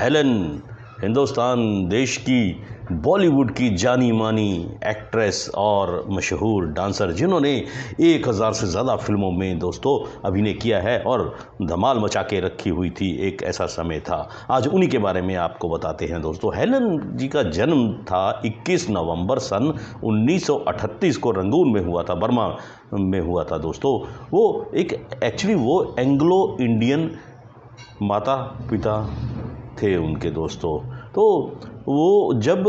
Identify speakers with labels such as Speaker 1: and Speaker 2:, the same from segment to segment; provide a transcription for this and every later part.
Speaker 1: Helen Hindustan देश की बॉलीवुड की जानी मानी एक्ट्रेस और मशहूर डांसर, जिन्होंने 1000 से ज़्यादा फिल्मों में दोस्तों अभिनय किया है और धमाल मचा के रखी हुई थी। एक ऐसा समय था, आज उन्हीं के बारे में आपको बताते हैं दोस्तों। हेलन जी का जन्म था 21 नवंबर सन 1938 को रंगून में हुआ था, बर्मा में हुआ था दोस्तों। वो एंग्लो इंडियन माता पिता थे उनके दोस्तों। तो वो जब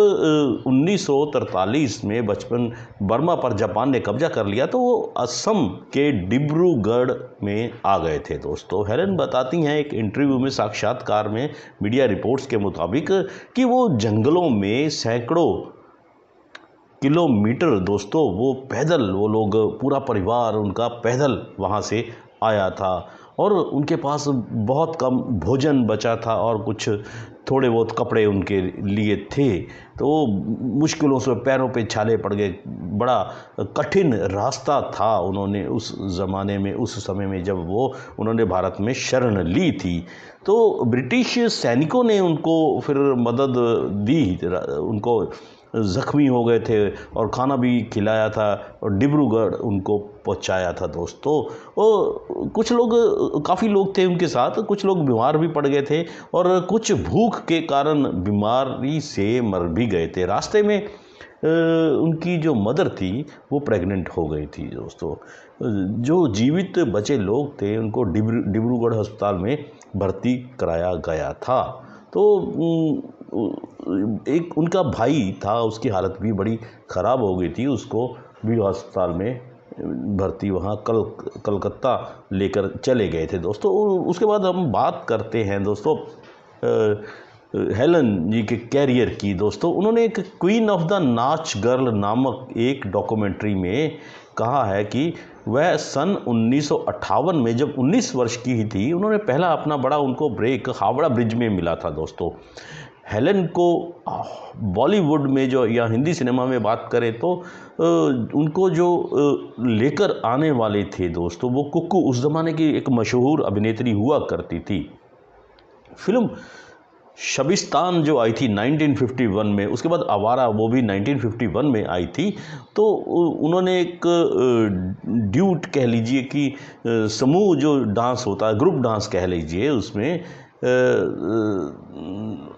Speaker 1: 1943 में बचपन बर्मा पर जापान ने कब्जा कर लिया तो वो असम के डिब्रूगढ़ में आ गए थे दोस्तों। हेलन बताती हैं एक इंटरव्यू में, साक्षात्कार में, मीडिया रिपोर्ट्स के मुताबिक, कि वो जंगलों में सैकड़ों किलोमीटर दोस्तों वो पैदल, वो लोग पूरा परिवार उनका पैदल वहाँ से आया था और उनके पास बहुत कम भोजन बचा था और कुछ थोड़े बहुत कपड़े उनके लिए थे। तो मुश्किलों से पैरों पे छाले पड़ गए, बड़ा कठिन रास्ता था। उन्होंने उस ज़माने में, उस समय में जब उन्होंने भारत में शरण ली थी, तो ब्रिटिश सैनिकों ने उनको फिर मदद दी, उनको ज़ख्मी हो गए थे और खाना भी खिलाया था और डिब्रूगढ़ उनको पहुंचाया था दोस्तों। और कुछ लोग, काफ़ी लोग थे उनके साथ, कुछ लोग बीमार भी पड़ गए थे और कुछ भूख के कारण बीमारी से मर भी गए थे। रास्ते में उनकी जो मदर थी वो प्रेग्नेंट हो गई थी दोस्तों। जो जीवित बचे लोग थे उनको डिब्रूगढ़ अस्पताल में भर्ती कराया गया था। तो एक उनका भाई था, उसकी हालत भी बड़ी ख़राब हो गई थी, उसको भी अस्पताल में भर्ती वहाँ कलकत्ता लेकर चले गए थे दोस्तों। उसके बाद हम बात करते हैं दोस्तों हेलन जी के कैरियर की दोस्तों। उन्होंने एक क्वीन ऑफ द नाच गर्ल नामक एक डॉक्यूमेंट्री में कहा है कि वह सन 1958 में जब 19 वर्ष की ही थी, उन्होंने पहला अपना बड़ा उनको ब्रेक हावड़ा ब्रिज में मिला था दोस्तों। हेलन को बॉलीवुड में जो, या हिंदी सिनेमा में बात करें तो उनको जो लेकर आने वाले थे दोस्तों, वो कुक्कू, उस ज़माने की एक मशहूर अभिनेत्री हुआ करती थी। फिल्म शबिस्तान जो आई थी 1951 में, उसके बाद आवारा, वो भी 1951 में आई थी। तो उन्होंने एक ड्यूट कह लीजिए कि समूह जो डांस होता है, ग्रुप डांस कह लीजिए, उसमें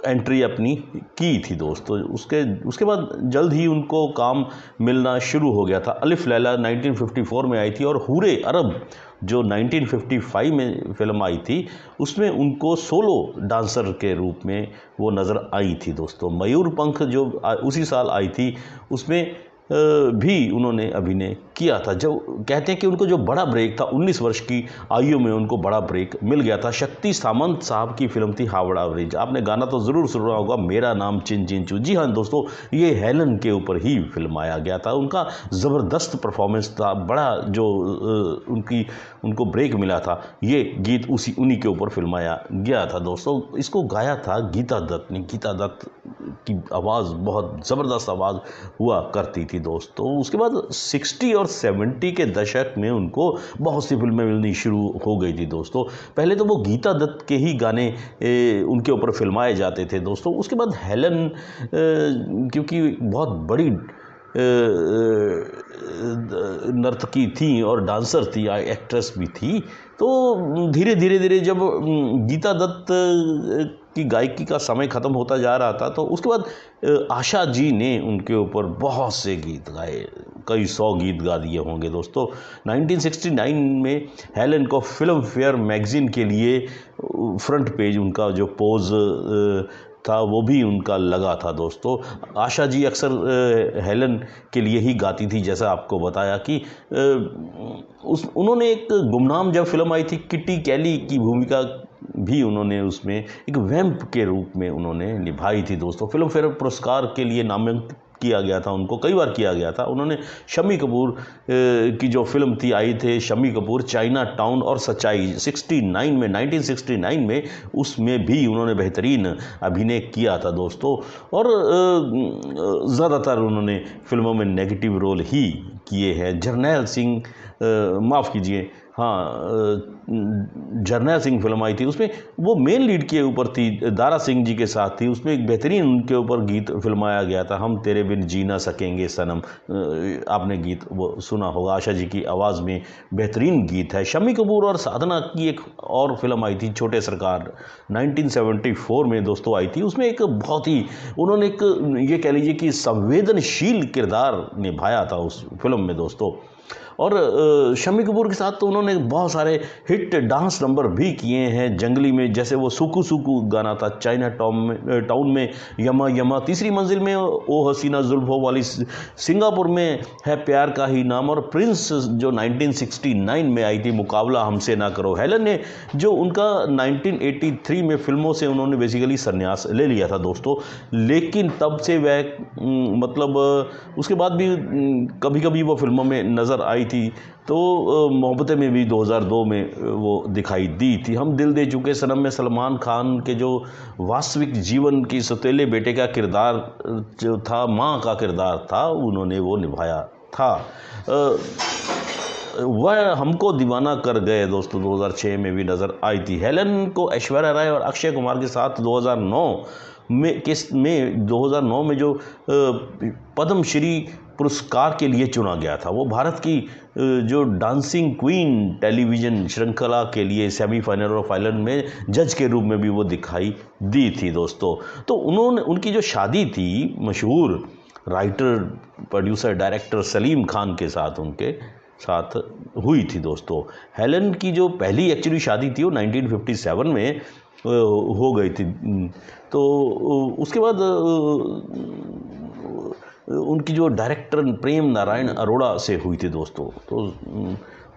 Speaker 1: एंट्री अपनी की थी दोस्तों। उसके बाद जल्द ही उनको काम मिलना शुरू हो गया था। अलिफ लैला 1954 में आई थी और हूरे अरब जो 1955 में फिल्म आई थी, उसमें उनको सोलो डांसर के रूप में वो नज़र आई थी दोस्तों। मयूरपंख जो उसी साल आई थी, उसमें भी उन्होंने अभिनय किया था। जब कहते हैं कि उनको जो बड़ा ब्रेक था, 19 वर्ष की आयु में उनको बड़ा ब्रेक मिल गया था। शक्ति सामंत साहब की फिल्म थी हावड़ा ब्रिज। आपने गाना तो ज़रूर सुना होगा, मेरा नाम चिन चिन चू। जी हाँ दोस्तों, ये हेलन के ऊपर ही फिल्माया गया था। उनका ज़बरदस्त परफॉर्मेंस था, बड़ा जो उनको ब्रेक मिला था, ये गीत उन्हीं के ऊपर फिल्माया गया था दोस्तों। इसको गाया था गीता दत्त ने। गीता दत्त की आवाज़ बहुत ज़बरदस्त आवाज़ हुआ करती थी दोस्तों। उसके बाद 60 और 70 के दशक में उनको बहुत सी फिल्में मिलनी शुरू हो गई थी दोस्तों। पहले तो वो गीता दत्त के ही गाने उनके ऊपर फिल्माए जाते थे दोस्तों। उसके बाद हेलन क्योंकि बहुत बड़ी नर्तकी थी और डांसर थी, एक्ट्रेस भी थी, तो धीरे धीरे जब गीता दत्त की गायकी का समय ख़त्म होता जा रहा था, तो उसके बाद आशा जी ने उनके ऊपर बहुत से गीत गाए, कई 100 गीत गा दिए होंगे दोस्तों। 1969 में हेलन को फिल्म फेयर मैगज़ीन के लिए फ्रंट पेज उनका जो पोज था वो भी उनका लगा था दोस्तों। आशा जी अक्सर हेलन के लिए ही गाती थी, जैसा आपको बताया कि उन्होंने एक गुमनाम जब फिल्म आई थी, किटी कैली की भूमिका भी उन्होंने उसमें एक वैम्प के रूप में उन्होंने निभाई थी दोस्तों। फिल्म फेयर पुरस्कार के लिए नामांकित किया गया था, उनको कई बार किया गया था। उन्होंने शम्मी कपूर की जो फिल्म थी, आई थे शम्मी कपूर चाइना टाउन और सच्चाई 1969 में, उसमें भी उन्होंने बेहतरीन अभिनय किया था दोस्तों। और ज़्यादातर उन्होंने फिल्मों में नेगेटिव रोल ही किए हैं। जर्नैल सिंह, माफ़ कीजिए, हाँ, जरनैल सिंह फिल्म आई थी, उसमें वो मेन लीड के ऊपर थी, दारा सिंह जी के साथ थी। उसमें एक बेहतरीन उनके ऊपर गीत फिल्माया गया था, हम तेरे बिन जी ना सकेंगे सनम। आपने गीत वो सुना होगा, आशा जी की आवाज़ में बेहतरीन गीत है। शम्मी कपूर और साधना की एक और फिल्म आई थी, छोटे सरकार, 1974 में दोस्तों आई थी। उसमें एक बहुत ही उन्होंने एक ये कह लीजिए कि संवेदनशील किरदार निभाया था उस फिल्म में दोस्तों। और शम्मी कपूर के साथ तो उन्होंने बहुत सारे हिट डांस नंबर भी किए हैं। जंगली में जैसे वो सुकू सुकू गाना था, चाइना टाउन में यमा यमा, तीसरी मंजिल में ओ हसीना जुल्फों वाली, सिंगापुर में है प्यार का ही नाम, और प्रिंस जो 1969 में आई थी, मुकाबला हमसे ना करो। हेलन ने जो उनका 1983 में फिल्मों से उन्होंने बेसिकली संन्यास ले लिया था दोस्तों, लेकिन तब से वह मतलब उसके बाद भी कभी कभी वो फिल्मों में नज़र आई थी। तो मोहब्बतें में भी 2002 में वो दिखाई दी थी। हम दिल दे चुके सनम में सलमान खान के जो वास्तविक जीवन की सौतेले बेटे का किरदार जो था, माँ का किरदार था, उन्होंने वो निभाया था। वह हमको दीवाना कर गए दोस्तों 2006 में भी नज़र आई थी। हेलन को ऐश्वर्या राय और अक्षय कुमार के साथ 2009 में जो पद्मश्री पुरस्कार के लिए चुना गया था। वो भारत की जो डांसिंग क्वीन टेलीविज़न श्रृंखला के लिए सेमीफाइनल और फाइनल में जज के रूप में भी वो दिखाई दी थी दोस्तों। तो उनकी जो शादी थी मशहूर writer producer director Salim Khan के साथ उनके साथ हुई थी दोस्तों। हेलन की जो पहली एक्चुअली शादी थी वो 1957 में हो गई थी। तो उसके बाद उनकी जो डायरेक्टर प्रेम नारायण अरोड़ा से हुई थी दोस्तों। तो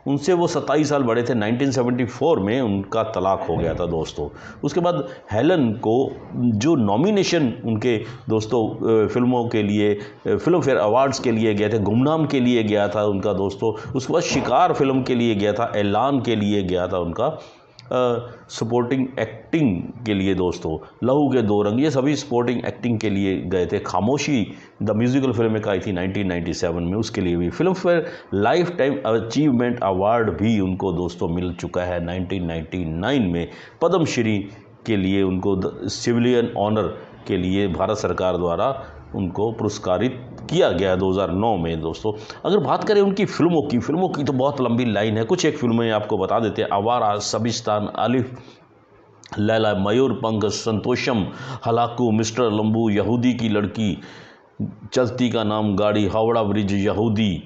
Speaker 1: उनसे वो 27 साल बड़े थे। 1974 में उनका तलाक हो गया था दोस्तों। उसके बाद हेलन को जो नॉमिनेशन उनके दोस्तों फिल्मों के लिए, फिल्म फेयर अवार्ड्स के लिए गए थे, गुमनाम के लिए गया था उनका दोस्तों, उसके बाद शिकार फिल्म के लिए गया था, ऐलान के लिए गया था उनका, सपोर्टिंग एक्टिंग के लिए दोस्तों, लहू के दो रंग, ये सभी सपोर्टिंग एक्टिंग के लिए गए थे। खामोशी द म्यूजिकल फिल्म एक आई थी 1997 में, उसके लिए भी film fair life time achievement award भी उनको दोस्तों मिल चुका है 1999 में। पद्मश्री के लिए उनको सिविलियन ऑनर के लिए भारत सरकार द्वारा उनको पुरस्कारित किया गया 2009 में दोस्तों। अगर बात करें उनकी फिल्मों की तो बहुत लंबी लाइन है। कुछ एक फिल्में आपको बता देते हैं, आवारा, सबिस्तान, आलिफ लैला, मयूरपंख, संतोषम, हलाकू, मिस्टर लंबू, यहूदी की लड़की, चलती का नाम गाड़ी, हावड़ा ब्रिज, यहूदी,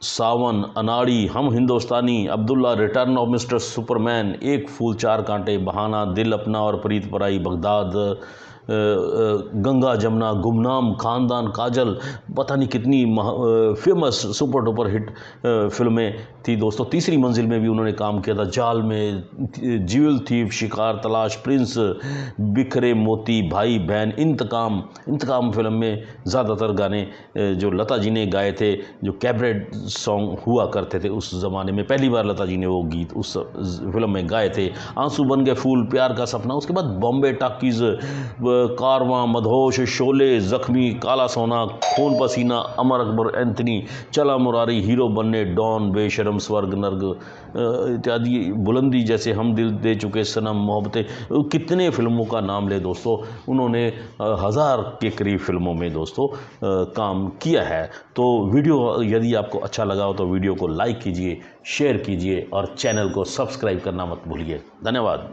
Speaker 1: Saawan, Anari, Hum Hindustani, Abdullah, return of mister Superman, Ek Phool चार कांटे, बहाना, दिल अपना और प्रीत पराई, बगदाद, गंगा जमुना, गुमनाम, खानदान, काजल, पता नहीं कितनी फेमस सुपर डुपर हिट फिल्में थी दोस्तों। तीसरी मंजिल में भी उन्होंने काम किया था, जाल में, ज्यूल थीफ, शिकार, तलाश, प्रिंस, बिखरे मोती, भाई बहन, इंतकाम फिल्म में ज़्यादातर गाने जो लता जी ने गाए थे, जो कैबरेट सॉन्ग हुआ करते थे उस ज़माने में, पहली बार लता जी ने वो गीत उस फिल्म में गाए थे। आंसू बन गए फूल, प्यार का सपना, उसके बाद बॉम्बे टॉकीज़, कारवां, मदहोश, शोले, जख्मी, काला सोना, खून पसीना, अमर अकबर एंथनी, चला मुरारी, हीरो बनने, डॉन, बेशरम, स्वर्ग नर्ग इत्यादि, बुलंदी जैसे, हम दिल दे चुके सनम, मोहब्बतें, कितने फिल्मों का नाम ले दोस्तों। उन्होंने 1000 के करीब फिल्मों में दोस्तों काम किया है। तो वीडियो यदि आपको अच्छा लगा हो तो वीडियो को लाइक कीजिए, शेयर कीजिए और चैनल को सब्सक्राइब करना मत भूलिए। धन्यवाद।